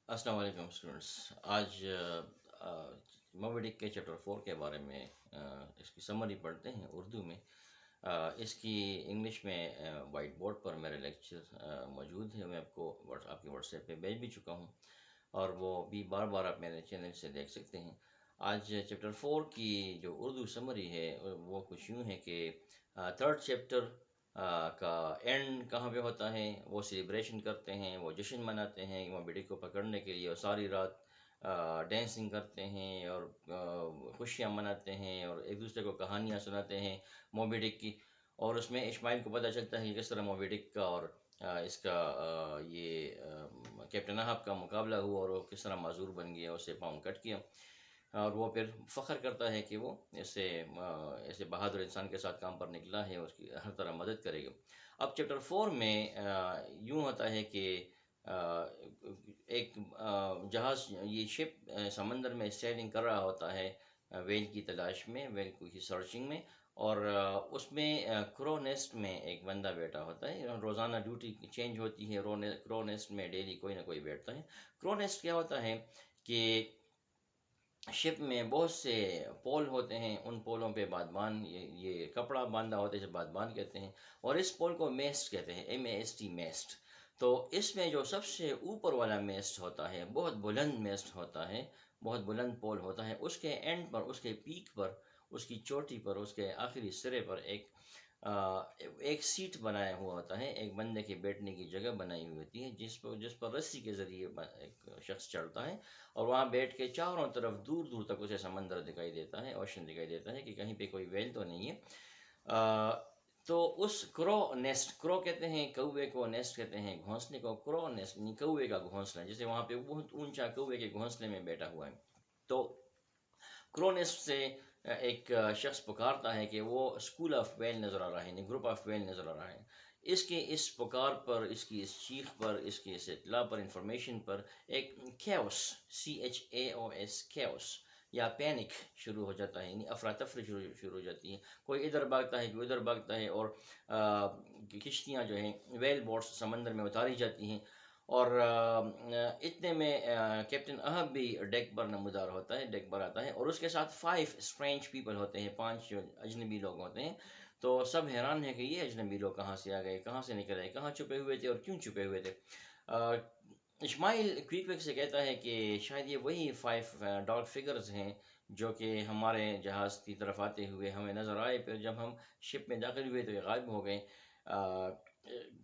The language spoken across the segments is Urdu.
السلام علیکم اسٹوڈنٹس۔ آج موبی ڈک کے چیپٹر 4 کے بارے میں اس کی سمری پڑھتے ہیں اردو میں۔ اس کی انگلش میں وائٹ بورڈ پر میرے لیکچر موجود ہے، میں آپ کے واٹس ایپ پہ بھیج بھی چکا ہوں، اور وہ بھی بار بار آپ میرے چینل سے دیکھ سکتے ہیں۔ آج چیپٹر 4 کی جو اردو سمری ہے وہ کچھ یوں ہے کہ تھرڈ چیپٹر کا اینڈ کہاں پہ ہوتا ہے، وہ سیلیبریشن کرتے ہیں، وہ جشن مناتے ہیں موبی ڈک کو پکڑنے کے لیے، اور ساری رات ڈینسنگ کرتے ہیں اور خوشیاں مناتے ہیں اور ایک دوسرے کو کہانیاں سناتے ہیں موبی ڈک کی۔ اور اس میں اسماعیل کو پتہ چلتا ہے کہ کس طرح موبی ڈک کا اور اس کا یہ کیپٹن احاب کا مقابلہ ہوا، اور وہ کس طرح معذور بن گیا، اسے پاؤں کٹ کیا، اور وہ پھر فخر کرتا ہے کہ وہ ایسے بہادر انسان کے ساتھ کام پر نکلا ہے، اس کی ہر طرح مدد کرے گا۔ اب چیپٹر 4 میں یوں ہوتا ہے کہ ایک جہاز، یہ شپ سمندر میں سیلنگ کر رہا ہوتا ہے ویل کی تلاش میں، ویل کی سرچنگ میں، اور اس میں کرو نیسٹ میں ایک بندہ بیٹھا ہوتا ہے۔ روزانہ ڈیوٹی چینج ہوتی ہے، کرو نیسٹ میں ڈیلی کوئی نہ کوئی بیٹھتا ہے۔ کرو نیسٹ کیا ہوتا ہے کہ شپ میں بہت سے پول ہوتے ہیں، ان پولوں پہ بادبان، یہ کپڑا باندھا ہوتا ہے جسے بادبان کہتے ہیں، اور اس پول کو میسٹ کہتے ہیں، MAST میسٹ۔ تو اس میں جو سب سے اوپر والا میسٹ ہوتا ہے، بہت بلند میسٹ ہوتا ہے، بہت بلند پول ہوتا ہے، اس کے اینڈ پر، اس کے پیک پر، اس کی چوٹی پر، اس کے آخری سرے پر ایک سیٹ بنایا ہوا ہوتا ہے، ایک بندے کے بیٹھنے کی جگہ بنائی ہوئی ہوتی ہے، جس پر رسی کے ذریعے ایک شخص چڑھتا ہے، اور وہاں بیٹھ کے چاروں طرف دور دور تک اسے سمندر دکھائی دیتا ہے، اوشن دکھائی دیتا ہے کہ کہیں پہ کوئی ویل تو نہیں ہے۔ تو اس کرو کہتے ہیں کوے کو، نیسٹ کہتے ہیں گھونسلے کو۔ کرو نیسٹ یعنی کوے کا گھونسلہ، جسے وہاں پہ بہت اونچا کوے کے گھونسلے میں بیٹھا ہوا ہے۔ تو کرو نیسٹ سے ایک شخص پکارتا ہے کہ وہ اسکول آف ویل نظر آ رہا ہے، یعنی گروپ آف ویل نظر آ رہا ہے۔ اس کے اس پکار پر، اس کی اس چیخ پر، اس کی اس اطلاع پر، انفارمیشن پر، ایک کیوس، CHAOS کیوس یا پینک شروع ہو جاتا ہے، یعنی افراتفری شروع ہو جاتی ہے۔ کوئی ادھر بھاگتا ہے، کوئی ادھر بھاگتا ہے، اور کشتیاں جو ہیں، ویل بوٹس سمندر میں اتاری جاتی ہیں، اور اتنے میں کیپٹن احب بھی ڈیک پر نمودار ہوتا ہے، ڈیک پر آتا ہے، اور اس کے ساتھ 5 اسٹرینج پیپل ہوتے ہیں، 5 اجنبی لوگ ہوتے ہیں۔ تو سب حیران ہیں کہ یہ اجنبی لوگ کہاں سے آ گئے، کہاں سے نکل آئے، کہاں چھپے ہوئے تھے اور کیوں چھپے ہوئے تھے۔ اسماعیل کوئک سے کہتا ہے کہ شاید یہ وہی 5 ڈارک فگرز ہیں جو کہ ہمارے جہاز کی طرف آتے ہوئے ہمیں نظر آئے، پھر جب ہم شپ میں داخل ہوئے تو یہ غائب ہو گئے۔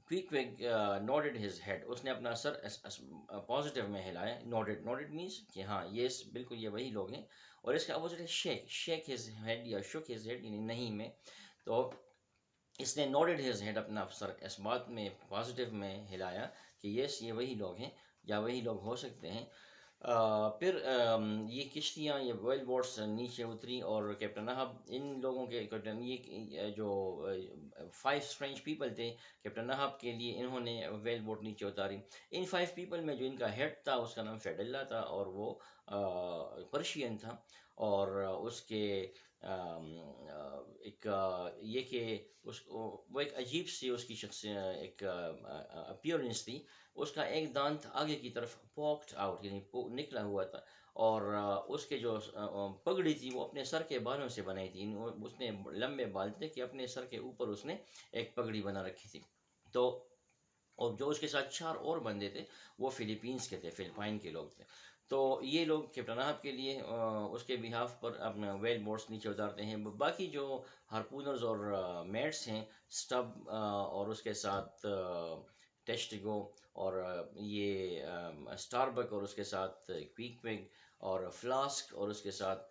کوئک نوڈڈ ہز ہیڈ، اس نے اپنا سر پازیٹیو میں ہلایا۔ نوڈڈ مینس کہ ہاں یس، بالکل یہ وہی لوگ ہیں، اور اس کا اپوزٹ ہے شیک ہز ہیڈ یا شک ہز ہیڈ، یعنی نہیں میں۔ تو اس نے نوڈڈ ہز ہیڈ، اپنا سر اس بات میں پازیٹیو میں ہلایا کہ یس یہ وہی لوگ ہیں یا وہی لوگ ہو سکتے ہیں۔ پھر یہ کشتیاں، یہ ویل بوٹس نیچے اتری، اور کیپٹن احب ان لوگوں کے یہ جو 5 اسٹرینج پیپل تھے، کیپٹن احب کے لیے انہوں نے ویل بوٹ نیچے اتاری۔ ان 5 پیپل میں جو ان کا ہیڈ تھا، اس کا نام فیڈلہ تھا، اور وہ پرشین تھا، اور اس کے ایک یہ کہ وہ ایک عجیب سی اس کی ایک اپیئرنس تھی، اس کا ایک دانت آگے کی طرف پوکڈ آؤٹ، یعنی نکلا ہوا تھا، اور اس کے جو پگڑی تھی وہ اپنے سر کے بالوں سے بنائی تھی، اس نے لمبے بال تھے کہ اپنے سر کے اوپر اس نے ایک پگڑی بنا رکھی تھی۔ تو اور جو اس کے ساتھ 4 اور بندے تھے وہ فلیپینس کے تھے، فلپائن کے لوگ تھے۔ تو یہ لوگ کیپٹن احب کے لیے اس کے بیہاف پر اپنا ویل بوٹس نیچے اتارتے ہیں۔ باقی جو ہارپونرز اور میٹس ہیں، سٹب اور اس کے ساتھ ٹیسٹگو اور یہ اسٹاربک، اور اس کے ساتھ کوئک اور فلاسک، اور اس کے ساتھ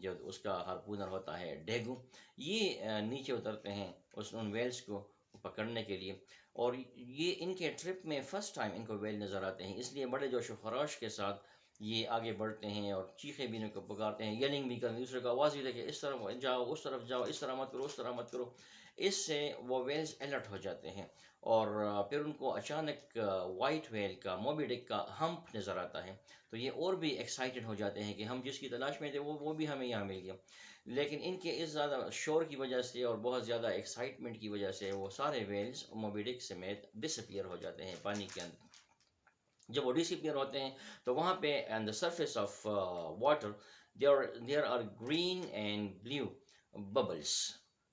جو اس کا ہارپونر ہوتا ہے ڈیگو، یہ نیچے اترتے ہیں ان ویلز کو پکڑنے کے لیے۔ اور یہ ان کے ٹرپ میں فرسٹ ٹائم ان کو ویل نظر آتے ہیں، اس لیے بڑے جوش و خروش کے ساتھ یہ آگے بڑھتے ہیں، اور چیخیں بھی ان کو پکارتے ہیں، یلنگ بھی کرتے ہیں، دوسرے کو آواز بھی دے کہ اس طرف جاؤ، اس طرف جاؤ، اس طرح مت کرو، اس طرح مت کرو۔ اس سے وہ ویلز الرٹ ہو جاتے ہیں، اور پھر ان کو اچانک وائٹ ویل کا، موبی ڈک کا ہمپ نظر آتا ہے، تو یہ اور بھی ایکسائٹڈ ہو جاتے ہیں کہ ہم جس کی تلاش میں تھے وہ بھی ہمیں یہاں مل گیا۔ لیکن ان کے اس زیادہ شور کی وجہ سے اور بہت زیادہ ایکسائٹمنٹ کی وجہ سے وہ سارے ویلز موبی ڈک سمیت ڈس اپیئر ہو جاتے ہیں پانی کے اندر۔ جب وہ ڈسپیئر ہوتے ہیں تو وہاں پہ on the surface of water there are green and blue bubbles.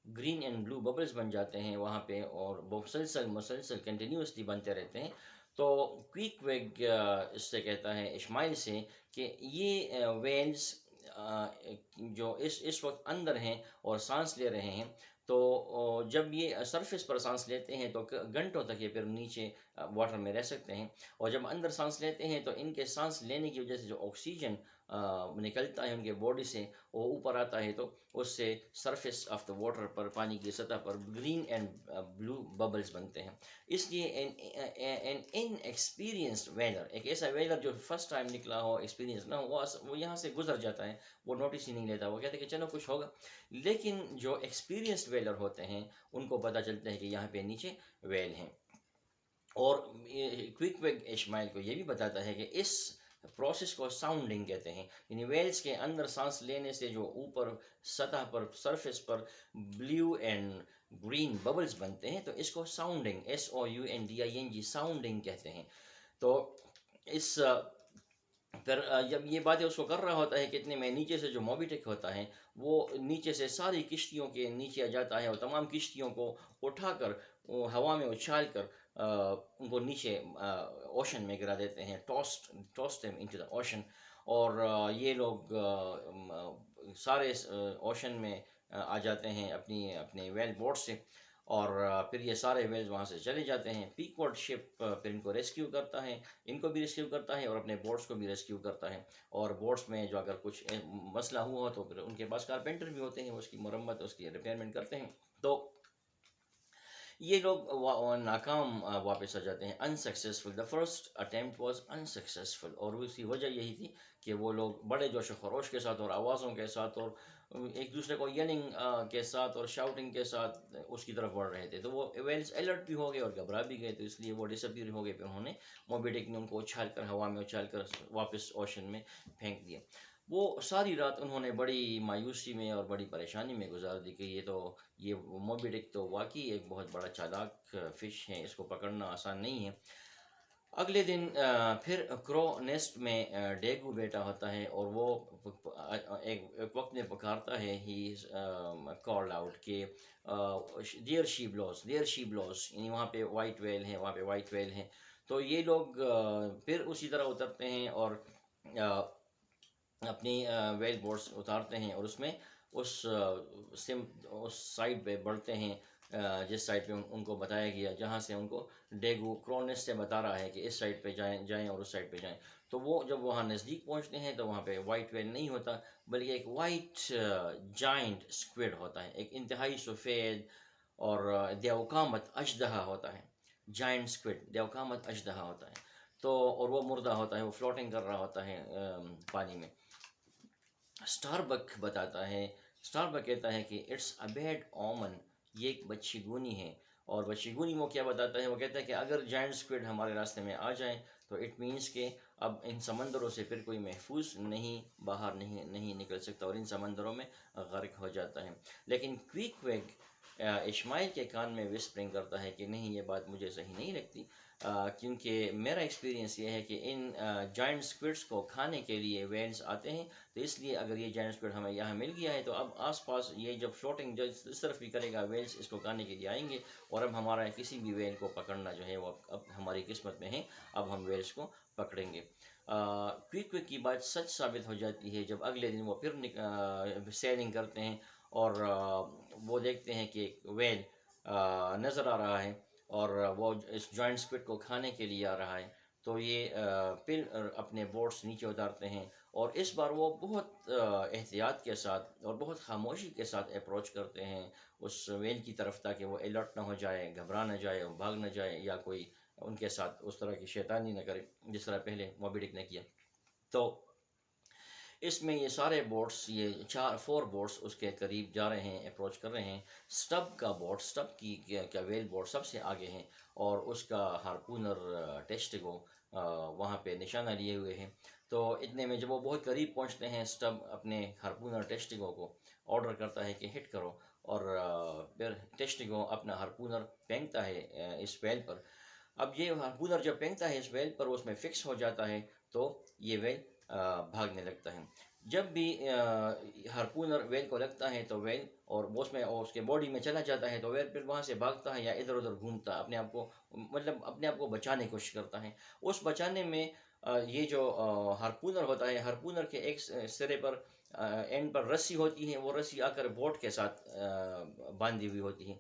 Green and blue bubbles بن جاتے ہیں وہاں پہ، اور مسلسل مسلسل کنٹینیوسلی بنتے رہتے ہیں. تو کویک ویگ اس سے کہتا ہے اشمائل سے کہ یہ ویلز جو اس وقت اندر ہیں اور سانس لے رہے ہیں، تو جب یہ سرفیس پر سانس لیتے ہیں تو گھنٹوں تک یہ پھر نیچے واٹر میں رہ سکتے ہیں، اور جب اندر سانس لیتے ہیں تو ان کے سانس لینے کی وجہ سے جو آکسیجن نکلتا ہے ان کے باڈی سے وہ اوپر آتا ہے، تو اس سے سرفیس آف دا واٹر پر، پانی کی سطح پر گرین اینڈ بلو ببلز بنتے ہیں. اس لیے این ان ایکسپیرینسڈ ویلر، ایک ایسا ویلر جو فرسٹ ٹائم نکلا ہو، ایکسپیرینس نہ ہو، وہ یہاں سے گزر جاتا ہے، وہ نوٹس ہی نہیں لیتا، وہ کہتے ہیں کہ چلو کچھ ہوگا. لیکن جو ایکسپیرینسڈ ویلر ہوتے ہیں ان کو پتہ چلتا ہے کہ یہاں پہ نیچے ویل ہیں. اور کوئک ویگ اشمائل کو یہ بھی بتاتا ہے کہ اس پروسیس کو ساؤنڈنگ کہتے ہیں، یعنی ویلز کے اندر سانس لینے سے جو اوپر سطح پر، سرفیس پر بلیو اینڈ گرین ببلز بنتے ہیں، تو اس کو ساؤنڈنگ، SOUNDING ساؤنڈنگ کہتے ہیں. تو اس پھر جب یہ باتیں اس کو کر رہا ہوتا ہے کہ اتنے میں نیچے سے جو موبی ٹک ہوتا ہے وہ نیچے سے ساری کشتیوں کے نیچے آ جاتا ہے، اور تمام کشتیوں کو اٹھا کر ہوا میں اچھال کر ان کو نیچے اوشن میں گرا دیتے ہیں، toast them into the ocean. اور یہ لوگ سارے اوشن میں آ جاتے ہیں اپنے ویل بوٹ سے، اور پھر یہ سارے ویلز وہاں سے چلے جاتے ہیں. پیک ورڈ شپ پھر ان کو ریسکیو کرتا ہے، ان کو بھی ریسکیو کرتا ہے اور اپنے بوٹس کو بھی ریسکیو کرتا ہے. اور بوٹس میں جو اگر کچھ مسئلہ ہوا تو پھر ان کے پاس کارپینٹر بھی ہوتے ہیں، اس کی مرمت، اس کی ریپیئرمنٹ کرتے ہیں. تو یہ لوگ ناکام واپس آ جاتے ہیں، unsuccessful. The first attempt was unsuccessful, اور اس کی وجہ یہی تھی کہ وہ لوگ بڑے جوش و خروش کے ساتھ اور آوازوں کے ساتھ اور ایک دوسرے کو یلنگ کے ساتھ اور شاؤٹنگ کے ساتھ اس کی طرف بڑھ رہے تھے. تو وہ ویلز الرٹ بھی ہو گئے اور گھبرا بھی گئے، تو اس لیے وہ ڈسپیئر ہو گئے. پھر انہوں نے موبی ڈک نے ان کو اچھال کر، ہوا میں اچھال کر واپس اوشن میں پھینک دیا. وہ ساری رات انہوں نے بڑی مایوسی میں اور بڑی پریشانی میں گزار دی کہ یہ موبی ڈک تو واقعی ایک بہت بڑا چالاک فش ہے، اس کو پکڑنا آسان نہیں ہے. اگلے دن پھر کرو نیسٹ میں ڈیگو بیٹا ہوتا ہے، اور وہ ایک وقت میں پکارتا ہے، ہی کال آؤٹ کہ دیر شی بلوز، دیر شی بلوز، یعنی وہاں پہ وائٹ ویل ہے، وہاں پہ وائٹ ویل ہے. تو یہ لوگ پھر اسی طرح اترتے ہیں اور اپنی ویل بورڈس اتارتے ہیں، اور اس میں اس سائڈ پہ بڑھتے ہیں جس سائڈ پہ ان کو بتایا گیا، جہاں سے ان کو ڈیگو کرونس سے بتا رہا ہے کہ اس سائڈ پہ جائیں اور اس سائڈ پہ جائیں. تو وہ جب وہاں نزدیک پہنچتے ہیں تو وہاں پہ وائٹ ویل نہیں ہوتا، بلکہ ایک وائٹ جائنٹ اسکویڈ ہوتا ہے، ایک انتہائی سفید اور دیوقامت اژدہا ہوتا ہے. جائنٹ اسکویڈ دیوقامت اژدہا ہوتا ہے. تو اور وہ مردہ ہوتا ہے، وہ فلوٹنگ کر رہا ہوتا ہے پانی میں. اسٹار بک بتاتا ہے، اسٹار بک کہتا ہے کہ اٹس اے بیڈ اومن، یہ ایک بچی گونی ہے. اور بچی گونی وہ کیا بتاتا ہے، وہ کہتا ہے کہ اگر جائنٹ اسکویڈ ہمارے راستے میں آ جائیں تو اٹ مینس کہ اب ان سمندروں سے پھر کوئی محفوظ باہر نہیں نکل سکتا، اور ان سمندروں میں غرق ہو جاتا ہے. لیکن کویک ویگ اشمائل کے کان میں وسپرنگ کرتا ہے کہ نہیں، یہ بات مجھے صحیح نہیں لگتی، کیونکہ میرا ایکسپیرینس یہ ہے کہ ان جائنٹ اسکوڈس کو کھانے کے لیے ویلز آتے ہیں. تو اس لیے اگر یہ جائنٹ اسکوڈ ہمیں یہاں مل گیا ہے تو اب آس پاس یہ جب فلوٹنگ اس طرف بھی کرے گا، ویلز اس کو کھانے کے لیے آئیں گے، اور اب ہمارا کسی بھی ویل کو پکڑنا جو ہے وہ اب ہماری قسمت میں ہے، اب ہم ویلز کو پکڑیں گے. کوئک کی بات سچ ثابت ہو جاتی ہے جب اگلے دن وہ پھر سیلنگ کرتے ہیں، اور وہ دیکھتے ہیں کہ ایک ویل نظر آ رہا ہے اور وہ اس جوائنٹ اسکوڈ کو کھانے کے لیے آ رہا ہے. تو یہ پھر اپنے بوٹس نیچے اتارتے ہیں، اور اس بار وہ بہت احتیاط کے ساتھ اور بہت خاموشی کے ساتھ اپروچ کرتے ہیں اس ویل کی طرف، تاکہ وہ الرٹ نہ ہو جائے، گھبرا نہ جائے اور بھاگ نہ جائے، یا کوئی ان کے ساتھ اس طرح کی شیطانی نہ کرے جس طرح پہلے موبی ڈک نے کیا. تو اس میں یہ سارے بوٹس، یہ 4 بوٹس اس کے قریب جا رہے ہیں، اپروچ کر رہے ہیں. سٹب کا بوٹ، سٹب کی کیا ویل بوٹ سب سے آگے ہیں، اور اس کا ہارپونر ٹیسٹگو وہاں پہ نشانہ لیے ہوئے ہیں. تو اتنے میں جب وہ بہت قریب پہنچتے ہیں، سٹب اپنے ہارپونر ٹیسٹگو کو آرڈر کرتا ہے کہ ہٹ کرو، اور پھر ٹیسٹگو اپنا ہارپونر پھینکتا ہے اس ویل پر. اب یہ ہارپونر جب پھینکتا ہے اس ویل پر، اس میں فکس ہو جاتا ہے، تو یہ ویل بھاگنے لگتا ہے۔ جب بھی ہارپونر ویل کو لگتا ہے تو ویل اور اس میں اور اس کے باڈی میں چلا جاتا ہے، تو ویل پھر وہاں سے بھاگتا ہے یا ادھر ادھر گھومتا ہے، اپنے آپ کو مطلب اپنے آپ کو بچانے کی کوشش کرتا ہے۔ اس بچانے میں یہ جو ہارپونر ہوتا ہے، ہارپونر کے ایک سرے پر اینڈ پر رسی ہوتی ہے، وہ رسی آ کر بوٹ کے ساتھ باندھی ہوئی ہوتی ہے۔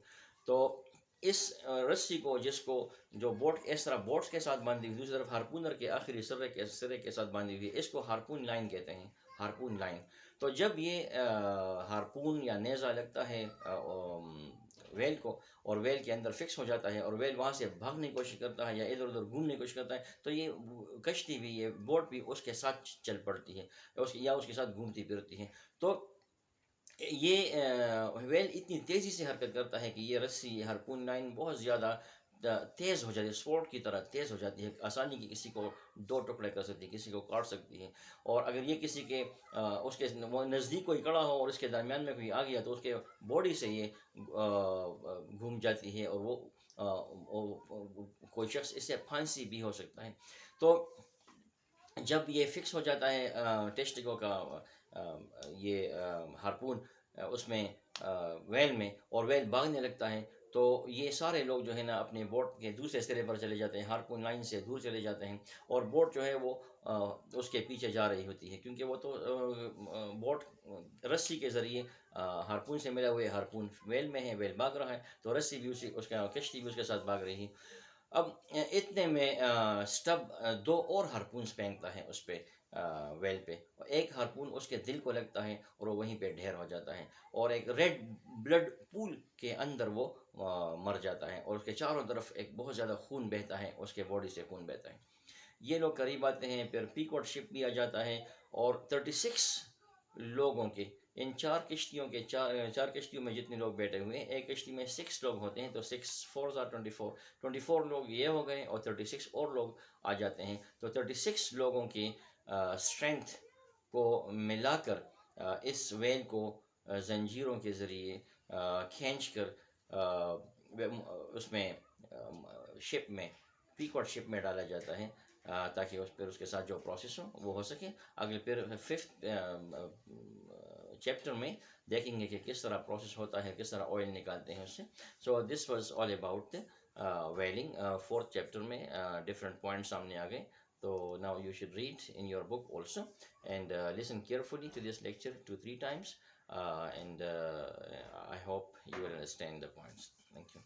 تو اس رسی کو، جس کو جو بوٹ اس طرح بوٹس کے ساتھ باندھی ہوئی، دوسری طرف ہارپونر کے آخری سرے کے ساتھ باندھی ہوئی، اس کو ہارپون لائن کہتے ہیں، ہارپون لائن۔ تو جب یہ ہارپون یا نیزہ لگتا ہے ویل کو، اور ویل کے اندر فکس ہو جاتا ہے، اور ویل وہاں سے بھاگنے کی کوشش کرتا ہے یا ادھر ادھر گھومنے کی کوشش کرتا ہے، تو یہ کشتی بھی، یہ بوٹ بھی اس کے ساتھ چل پڑتی ہے، یا اس کے ساتھ گھومتی پھرتی ہے۔ تو یہ ویل اتنی تیزی سے حرکت کرتا ہے کہ یہ رسی ہارپون لائن بہت زیادہ تیز ہو جاتی ہے، سوٹ کی طرح تیز ہو جاتی ہے، آسانی کی کسی کو دو ٹکڑے کر سکتی ہے، کسی کو کاٹ سکتی ہے۔ اور اگر یہ کسی کے اس کے نزدیک کوئی کڑا ہو اور اس کے درمیان میں کوئی آ گیا، تو اس کے باڈی سے یہ گھوم جاتی ہے، اور وہ کوئی شخص اس سے پھانسی بھی ہو سکتا ہے۔ تو جب یہ فکس ہو جاتا ہے ٹیسٹیگو کا یہ ہارپون اس میں ویل میں، اور ویل بھاگنے لگتا ہے، تو یہ سارے لوگ جو ہے نا اپنے بوٹ کے دوسرے سرے پر چلے جاتے ہیں، ہارپون لائن سے دور چلے جاتے ہیں، اور بوٹ جو ہے وہ اس کے پیچھے جا رہی ہوتی ہے، کیونکہ وہ تو بوٹ رسی کے ذریعے ہارپون سے ملا ہوئے، ہارپون ویل میں ہے، ویل بھاگ رہا ہے، تو رسی بھی اس کا کشتی بھی اس کے ساتھ بھاگ رہی ہے۔ اب اتنے میں سٹب دو اور ہارپونس پھینکتا ہے اس پہ، ویل پہ، ایک ہارپون اس کے دل کو لگتا ہے اور وہ وہیں پہ ڈھیر ہو جاتا ہے، اور ایک ریڈ بلڈ پول کے اندر وہ مر جاتا ہے، اور اس کے چاروں طرف ایک بہت زیادہ خون بہتا ہے، اس کے باڈی سے خون بہتا ہے۔ یہ لوگ قریب آتے ہیں، پھر پیکوٹ شپ بھی آ جاتا ہے، اور 36 لوگوں کے، ان چار کشتیوں میں جتنے لوگ بیٹھے ہوئے ہیں، ایک کشتی میں 6 لوگ ہوتے ہیں، تو 6 4 24 لوگ یہ ہو گئے، اور 36 اور لوگ آ جاتے ہیں، تو 36 لوگوں کی اسٹرینتھ کو ملا کر اس ویل کو زنجیروں کے ذریعے کھینچ کر اس میں شپ میں، پیکوٹ شپ میں ڈالا جاتا ہے، تاکہ پھر اس کے ساتھ جو پروسیس ہو سکے۔ اگلے پھر 5th چیپٹر میں دیکھیں گے کہ کس طرح پروسیس ہوتا ہے، کس طرح آئل نکالتے ہیں اس سے۔ So this was all about welling. 4th chapter میں ڈفرنٹ پوائنٹ سامنے آ گئے، تو now you should read in your book also, and listen carefully to this lecture 2 3 times, and I hope you will understand the points. Thank you.